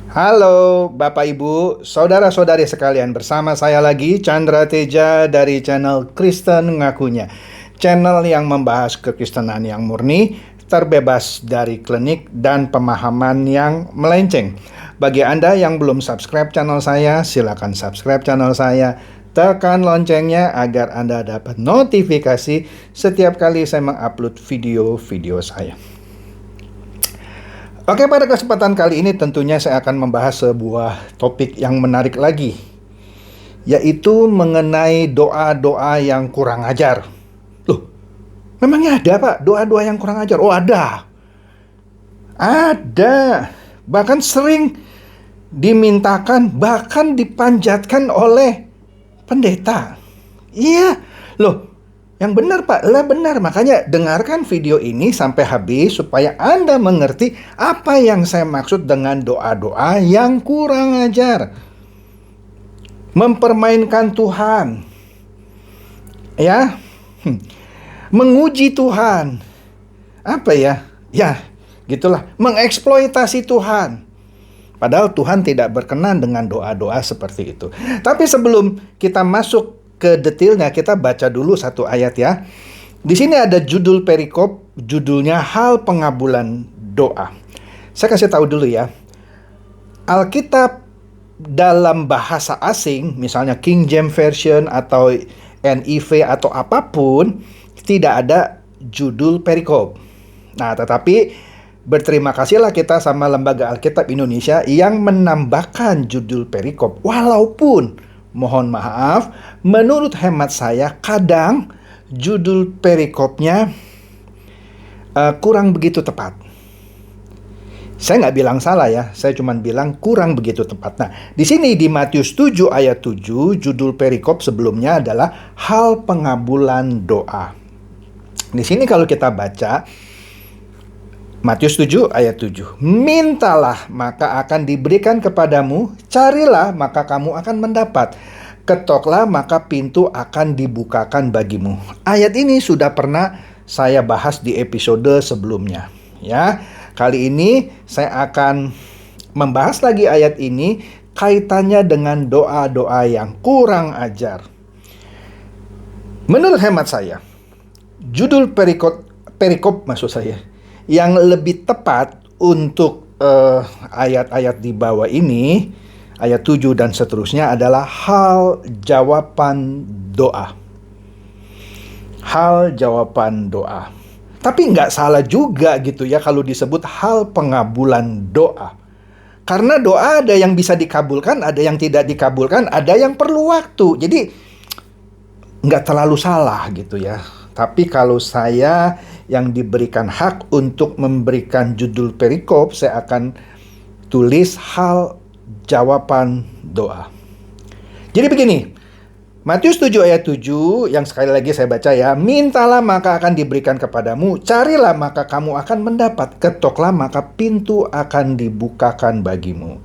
Halo Bapak Ibu, saudara-saudari sekalian, bersama saya lagi Chandra Teja dari channel Kristen Ngakunya. Channel yang membahas kekristenan yang murni, terbebas dari klinik dan pemahaman yang melenceng. Bagi Anda yang belum subscribe channel saya, silakan subscribe channel saya. Tekan loncengnya agar Anda dapat notifikasi setiap kali saya mengupload video-video saya. Oke, pada kesempatan kali ini tentunya saya akan membahas sebuah topik yang menarik lagi, yaitu mengenai doa-doa yang kurang ajar. Loh, memangnya ada Pak doa-doa yang kurang ajar? Oh ada. Ada. Bahkan sering dimintakan, bahkan dipanjatkan oleh pendeta. Iya, loh. Yang benar Pak, lah benar. Makanya dengarkan video ini sampai habis supaya Anda mengerti apa yang saya maksud dengan doa-doa yang kurang ajar. Mempermainkan Tuhan. Ya. Menguji Tuhan. Apa ya? Ya, gitulah. Mengeksploitasi Tuhan. Padahal Tuhan tidak berkenan dengan doa-doa seperti itu. Tapi sebelum kita masuk ke detailnya, kita baca dulu satu ayat ya. Di sini ada judul perikop, judulnya Hal Pengabulan Doa. Saya kasih tahu dulu ya. Alkitab dalam bahasa asing, misalnya King James Version atau NIV atau apapun, tidak ada judul perikop. Nah, tetapi berterima kasihlah kita sama Lembaga Alkitab Indonesia yang menambahkan judul perikop. Walaupun mohon maaf, menurut hemat saya kadang judul perikopnya kurang begitu tepat. Saya nggak bilang salah ya, saya cuma bilang kurang begitu tepat. Nah, di sini di Matius 7 ayat 7, judul perikop sebelumnya adalah Hal Pengabulan Doa. Di sini kalau kita baca Matius 7 ayat 7. Mintalah maka akan diberikan kepadamu, carilah maka kamu akan mendapat, ketoklah maka pintu akan dibukakan bagimu. Ayat ini sudah pernah saya bahas di episode sebelumnya. Ya, kali ini saya akan membahas lagi ayat ini kaitannya dengan doa-doa yang kurang ajar. Menurut hemat saya, judul perikop maksud saya, yang lebih tepat untuk ayat-ayat di bawah ini, ayat 7 dan seterusnya adalah hal jawaban doa. Hal jawaban doa. Tapi nggak salah juga gitu ya kalau disebut hal pengabulan doa. Karena doa ada yang bisa dikabulkan, ada yang tidak dikabulkan, ada yang perlu waktu. Jadi nggak terlalu salah gitu ya. Tapi kalau saya yang diberikan hak untuk memberikan judul perikop, saya akan tulis hal jawaban doa. Jadi begini, Matius 7 ayat 7 yang sekali lagi saya baca ya. Mintalah maka akan diberikan kepadamu, carilah maka kamu akan mendapat, ketoklah maka pintu akan dibukakan bagimu.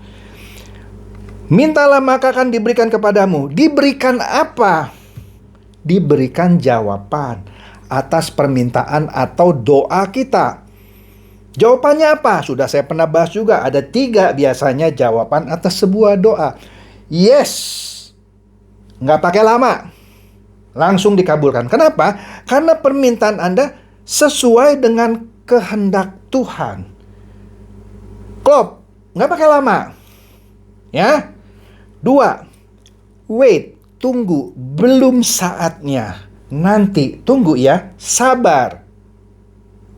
Mintalah maka akan diberikan kepadamu. Diberikan apa? Diberikan jawaban atas permintaan atau doa kita. Jawabannya apa? Sudah saya pernah bahas juga. Ada 3 biasanya jawaban atas sebuah doa. Yes. Nggak pakai lama. Langsung dikabulkan. Kenapa? Karena permintaan Anda sesuai dengan kehendak Tuhan. Klop. Nggak pakai lama. Ya. 2. Wait. Tunggu. Belum saatnya. Nanti, tunggu ya, sabar.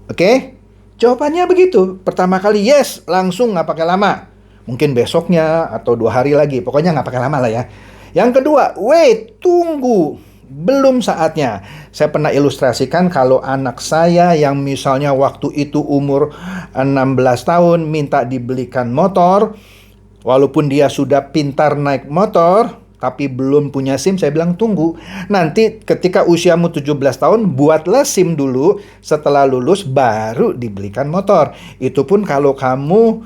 Oke? Jawabannya begitu. Pertama kali yes, langsung nggak pakai lama. Mungkin besoknya atau 2 hari lagi. Pokoknya nggak pakai lama lah ya. Yang kedua, wait, tunggu. Belum saatnya. Saya pernah ilustrasikan kalau anak saya yang misalnya waktu itu umur 16 tahun minta dibelikan motor. Walaupun dia sudah pintar naik motor, tapi belum punya SIM, saya bilang tunggu. Nanti ketika usiamu 17 tahun, buatlah SIM dulu. Setelah lulus, baru dibelikan motor. Itu pun kalau kamu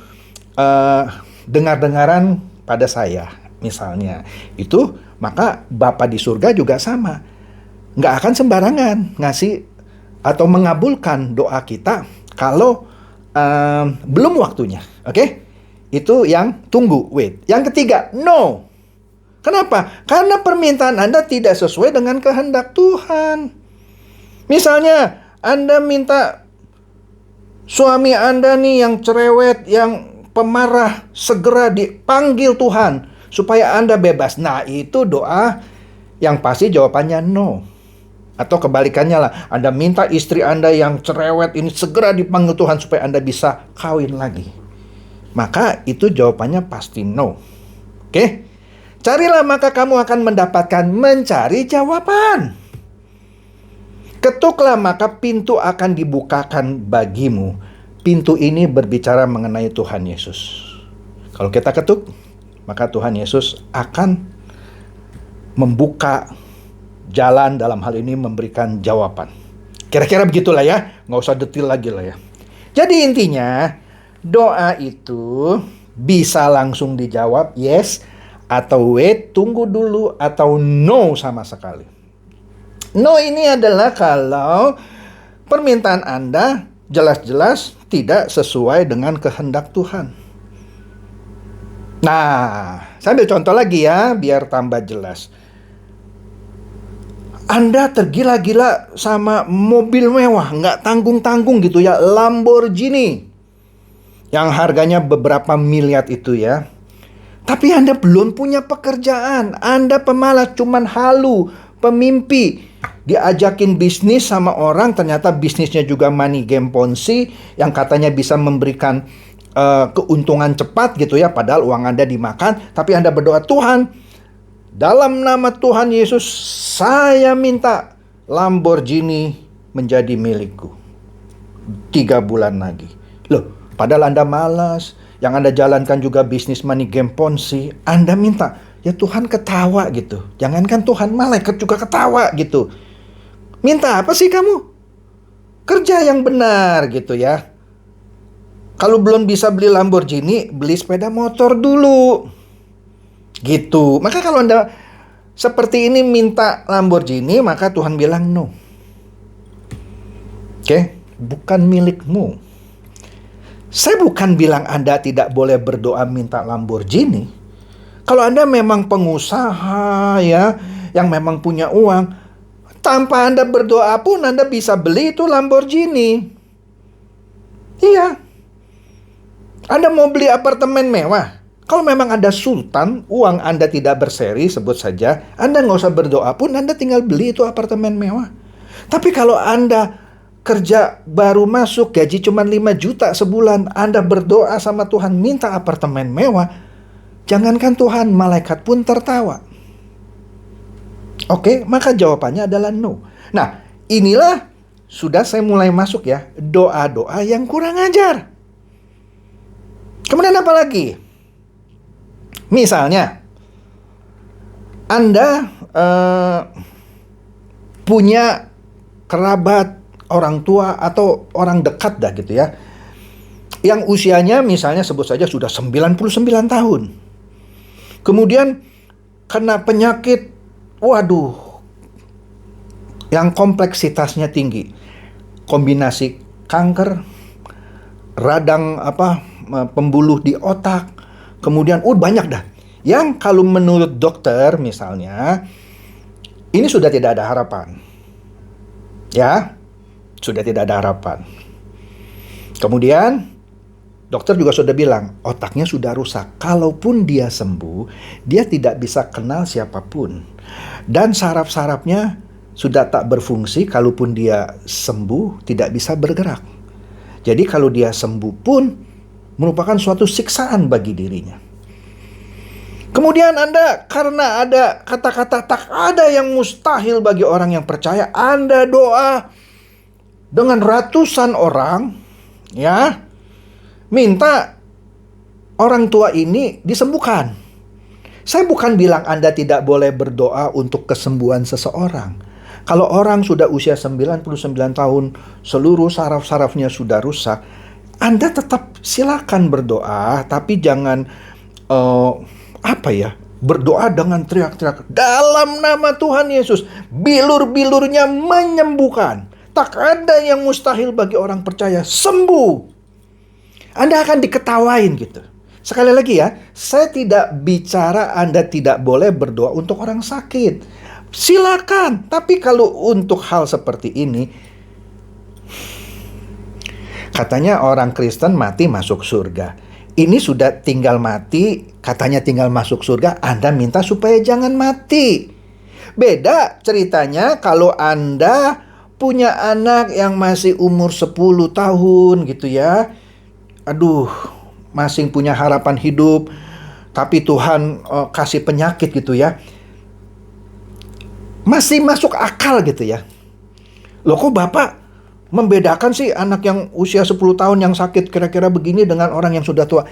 dengar-dengaran pada saya, misalnya. Itu, maka Bapa di surga juga sama. Nggak akan sembarangan ngasih atau mengabulkan doa kita kalau belum waktunya. Oke? Itu yang tunggu, wait. Yang ketiga, no. Kenapa? Karena permintaan Anda tidak sesuai dengan kehendak Tuhan. Misalnya, Anda minta suami Anda nih yang cerewet, yang pemarah, segera dipanggil Tuhan supaya Anda bebas. Nah, itu doa yang pasti jawabannya no. Atau kebalikannya lah, Anda minta istri Anda yang cerewet ini segera dipanggil Tuhan supaya Anda bisa kawin lagi. Maka itu jawabannya pasti no. Oke? Carilah maka kamu akan mendapatkan, mencari jawaban. Ketuklah maka pintu akan dibukakan bagimu. Pintu ini berbicara mengenai Tuhan Yesus. Kalau kita ketuk, maka Tuhan Yesus akan membuka jalan, dalam hal ini memberikan jawaban. Kira-kira begitulah ya, nggak usah detail lagi lah ya. Jadi intinya, doa itu bisa langsung dijawab yes, atau wait, tunggu dulu, atau no sama sekali. No ini adalah kalau permintaan Anda jelas-jelas tidak sesuai dengan kehendak Tuhan. Nah, saya ambil contoh lagi ya, biar tambah jelas. Anda tergila-gila sama mobil mewah, nggak tanggung-tanggung gitu ya, Lamborghini. Yang harganya beberapa miliar itu ya. Tapi Anda belum punya pekerjaan. Anda pemalas, cuman halu, pemimpi. Diajakin bisnis sama orang, ternyata bisnisnya juga money game Ponzi, yang katanya bisa memberikan keuntungan cepat gitu ya. Padahal uang Anda dimakan. Tapi Anda berdoa, Tuhan, dalam nama Tuhan Yesus, saya minta Lamborghini menjadi milikku 3 bulan lagi. Loh, padahal Anda malas. Yang Anda jalankan juga bisnis money game Ponzi. Anda minta, ya Tuhan ketawa gitu. Jangankan Tuhan, malaikat juga ketawa gitu. Minta apa sih kamu? Kerja yang benar gitu ya. Kalau belum bisa beli Lamborghini, beli sepeda motor dulu. Gitu. Maka kalau Anda seperti ini minta Lamborghini, maka Tuhan bilang no. Oke, bukan milikmu. Saya bukan bilang Anda tidak boleh berdoa minta Lamborghini. Kalau Anda memang pengusaha ya, yang memang punya uang, tanpa Anda berdoa pun Anda bisa beli itu Lamborghini. Iya. Anda mau beli apartemen mewah. Kalau memang Anda sultan, uang Anda tidak berseri, sebut saja, Anda nggak usah berdoa pun, Anda tinggal beli itu apartemen mewah. Tapi kalau Anda kerja baru masuk, gaji cuma 5 juta sebulan, Anda berdoa sama Tuhan minta apartemen mewah, jangankan Tuhan, malaikat pun tertawa. Oke, maka jawabannya adalah no. Nah, inilah sudah saya mulai masuk ya, doa-doa yang kurang ajar. Kemudian apa lagi? Misalnya, Anda punya kerabat, orang tua atau orang dekat dah gitu ya, yang usianya misalnya sebut saja sudah 99 tahun. Kemudian kena penyakit, waduh, yang kompleksitasnya tinggi. Kombinasi kanker, radang pembuluh di otak, kemudian banyak dah. Yang kalau menurut dokter misalnya, ini sudah tidak ada harapan. Ya, sudah tidak ada harapan. Kemudian dokter juga sudah bilang otaknya sudah rusak. Kalaupun dia sembuh, dia tidak bisa kenal siapapun. Dan saraf-sarafnya sudah tak berfungsi. Kalaupun dia sembuh, tidak bisa bergerak. Jadi kalau dia sembuh pun merupakan suatu siksaan bagi dirinya. Kemudian Anda, karena ada kata-kata tak ada yang mustahil bagi orang yang percaya, Anda doa dengan ratusan orang, ya, minta orang tua ini disembuhkan. Saya bukan bilang Anda tidak boleh berdoa untuk kesembuhan seseorang. Kalau orang sudah usia 99 tahun, seluruh saraf-sarafnya sudah rusak, Anda tetap silakan berdoa, tapi jangan berdoa dengan teriak-teriak dalam nama Tuhan Yesus, bilur-bilurnya menyembuhkan. Tak ada yang mustahil bagi orang percaya, sembuh. Anda akan diketawain gitu. Sekali lagi ya, saya tidak bicara Anda tidak boleh berdoa untuk orang sakit. Silakan, tapi kalau untuk hal seperti ini, katanya orang Kristen mati masuk surga. Ini sudah tinggal mati, katanya tinggal masuk surga, Anda minta supaya jangan mati. Beda ceritanya kalau Anda punya anak yang masih umur 10 tahun gitu ya. Aduh, masih punya harapan hidup, tapi Tuhan kasih penyakit gitu ya. Masih masuk akal gitu ya. Loh kok Bapak membedakan sih anak yang usia 10 tahun yang sakit kira-kira begini dengan orang yang sudah tua?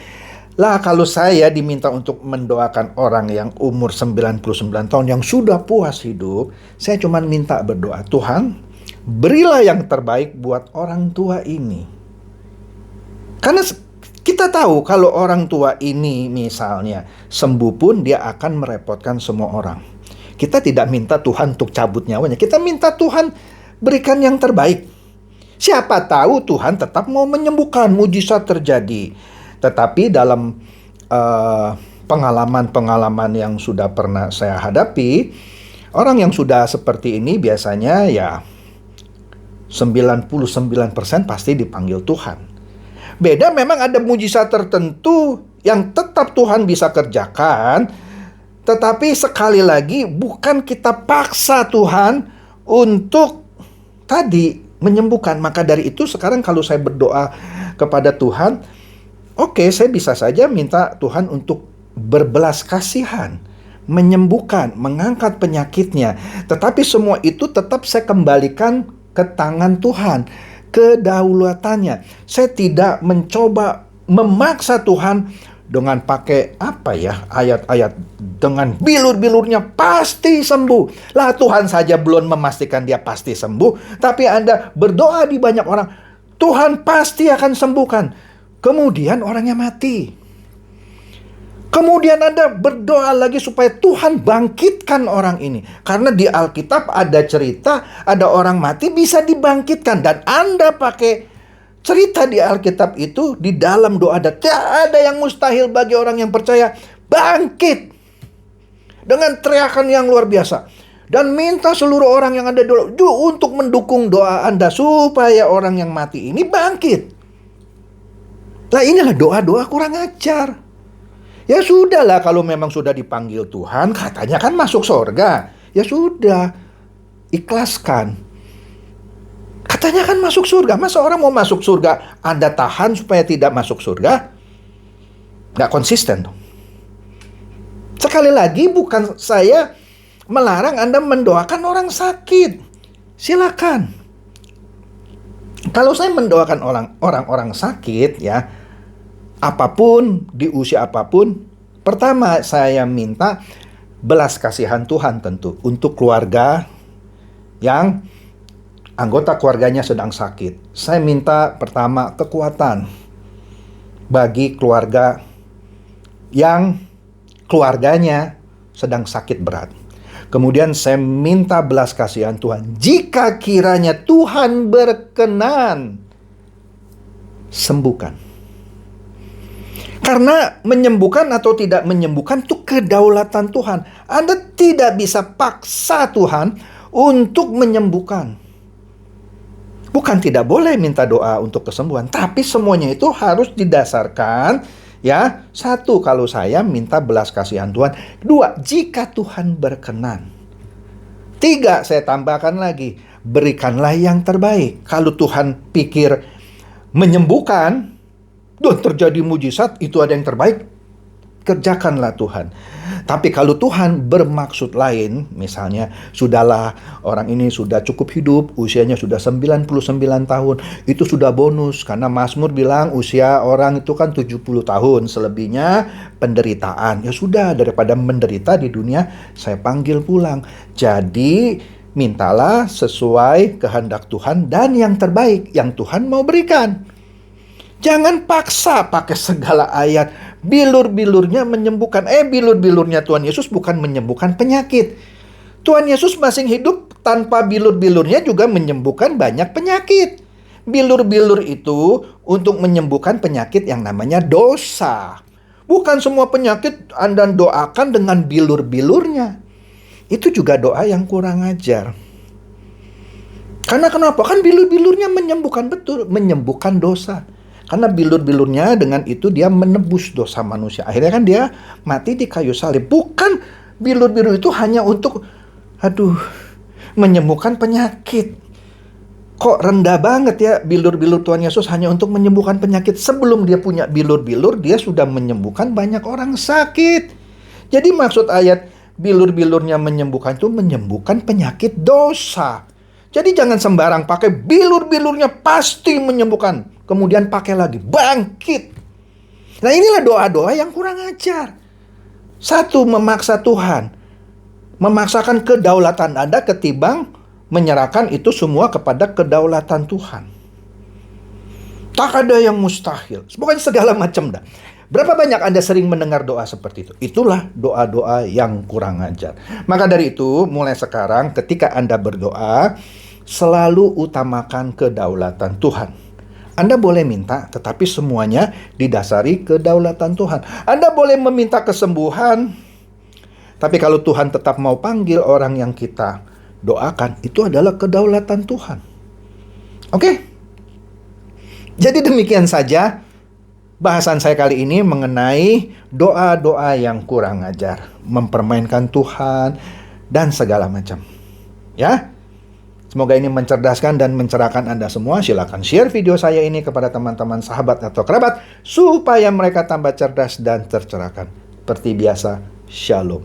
Lah kalau saya diminta untuk mendoakan orang yang umur 99 tahun yang sudah puas hidup, saya cuma minta berdoa, Tuhan berilah yang terbaik buat orang tua ini. Karena kita tahu kalau orang tua ini misalnya sembuh pun dia akan merepotkan semua orang. Kita tidak minta Tuhan untuk cabut nyawanya. Kita minta Tuhan berikan yang terbaik. Siapa tahu Tuhan tetap mau menyembuhkan, mujizat terjadi. Tetapi dalam pengalaman-pengalaman yang sudah pernah saya hadapi, orang yang sudah seperti ini biasanya ya 99% pasti dipanggil Tuhan. Beda memang ada mujizat tertentu yang tetap Tuhan bisa kerjakan, tetapi sekali lagi bukan kita paksa Tuhan untuk tadi menyembuhkan. Maka dari itu sekarang kalau saya berdoa kepada Tuhan, oke, saya bisa saja minta Tuhan untuk berbelas kasihan, menyembuhkan, mengangkat penyakitnya. Tetapi semua itu tetap saya kembalikan ke tangan Tuhan, kedaulatannya. Saya tidak mencoba memaksa Tuhan dengan pakai ayat-ayat dengan bilur-bilurnya pasti sembuh. Lah Tuhan saja belum memastikan dia pasti sembuh, tapi Anda berdoa di banyak orang, Tuhan pasti akan sembuhkan. Kemudian orangnya mati. Kemudian Anda berdoa lagi supaya Tuhan bangkitkan orang ini. Karena di Alkitab ada cerita, ada orang mati bisa dibangkitkan. Dan Anda pakai cerita di Alkitab itu, di dalam doa ada yang mustahil bagi orang yang percaya. Bangkit dengan teriakan yang luar biasa. Dan minta seluruh orang yang ada dulu untuk mendukung doa Anda supaya orang yang mati ini bangkit. Nah inilah doa-doa kurang ajar. Ya sudahlah kalau memang sudah dipanggil Tuhan, katanya kan masuk surga. Ya sudah, ikhlaskan. Katanya kan masuk surga. Masa orang mau masuk surga, Anda tahan supaya tidak masuk surga? Nggak konsisten. Sekali lagi bukan saya melarang Anda mendoakan orang sakit. Silakan. Kalau saya mendoakan orang-orang sakit ya, apapun, di usia apapun, pertama saya minta belas kasihan Tuhan tentu untuk keluarga yang anggota keluarganya sedang sakit. Saya minta pertama kekuatan bagi keluarga yang keluarganya sedang sakit berat. Kemudian saya minta belas kasihan Tuhan. Jika kiranya Tuhan berkenan, sembuhkan. Karena menyembuhkan atau tidak menyembuhkan itu kedaulatan Tuhan. Anda tidak bisa paksa Tuhan untuk menyembuhkan. Bukan tidak boleh minta doa untuk kesembuhan, tapi semuanya itu harus didasarkan ya. Satu, kalau saya minta belas kasihan Tuhan. Dua, jika Tuhan berkenan. Tiga, saya tambahkan lagi, berikanlah yang terbaik. Kalau Tuhan pikir menyembuhkan dan terjadi mujizat, itu ada yang terbaik, kerjakanlah Tuhan. Tapi kalau Tuhan bermaksud lain, misalnya sudahlah orang ini sudah cukup hidup, usianya sudah 99 tahun, itu sudah bonus. Karena Mazmur bilang usia orang itu kan 70 tahun, selebihnya penderitaan. Ya sudah, daripada menderita di dunia, saya panggil pulang. Jadi mintalah sesuai kehendak Tuhan dan yang terbaik yang Tuhan mau berikan. Jangan paksa pakai segala ayat. Bilur-bilurnya menyembuhkan. Bilur-bilurnya Tuhan Yesus bukan menyembuhkan penyakit. Tuhan Yesus masih hidup tanpa bilur-bilurnya juga menyembuhkan banyak penyakit. Bilur-bilur itu untuk menyembuhkan penyakit yang namanya dosa. Bukan semua penyakit Anda doakan dengan bilur-bilurnya. Itu juga doa yang kurang ajar. Karena kenapa? Kan bilur-bilurnya menyembuhkan, betul, menyembuhkan dosa. Karena bilur-bilurnya dengan itu dia menebus dosa manusia. Akhirnya kan dia mati di kayu salib. Bukan bilur-bilur itu hanya untuk menyembuhkan penyakit. Kok rendah banget ya bilur-bilur Tuhan Yesus hanya untuk menyembuhkan penyakit. Sebelum dia punya bilur-bilur, dia sudah menyembuhkan banyak orang sakit. Jadi maksud ayat bilur-bilurnya menyembuhkan itu menyembuhkan penyakit dosa. Jadi jangan sembarang pakai bilur-bilurnya pasti menyembuhkan. Kemudian pakai lagi, bangkit. Nah inilah doa-doa yang kurang ajar. Satu, memaksa Tuhan. Memaksakan kedaulatan Anda ketimbang menyerahkan itu semua kepada kedaulatan Tuhan. Tak ada yang mustahil. Pokoknya segala macam dah. Berapa banyak Anda sering mendengar doa seperti itu? Itulah doa-doa yang kurang ajar. Maka dari itu, mulai sekarang ketika Anda berdoa, selalu utamakan kedaulatan Tuhan. Anda boleh minta, tetapi semuanya didasari kedaulatan Tuhan. Anda boleh meminta kesembuhan, tapi kalau Tuhan tetap mau panggil orang yang kita doakan, itu adalah kedaulatan Tuhan. Oke? Jadi demikian saja bahasan saya kali ini mengenai doa-doa yang kurang ajar, mempermainkan Tuhan, dan segala macam. Ya? Semoga ini mencerdaskan dan mencerahkan Anda semua. Silakan share video saya ini kepada teman-teman, sahabat, atau kerabat, supaya mereka tambah cerdas dan tercerahkan. Seperti biasa, Shalom.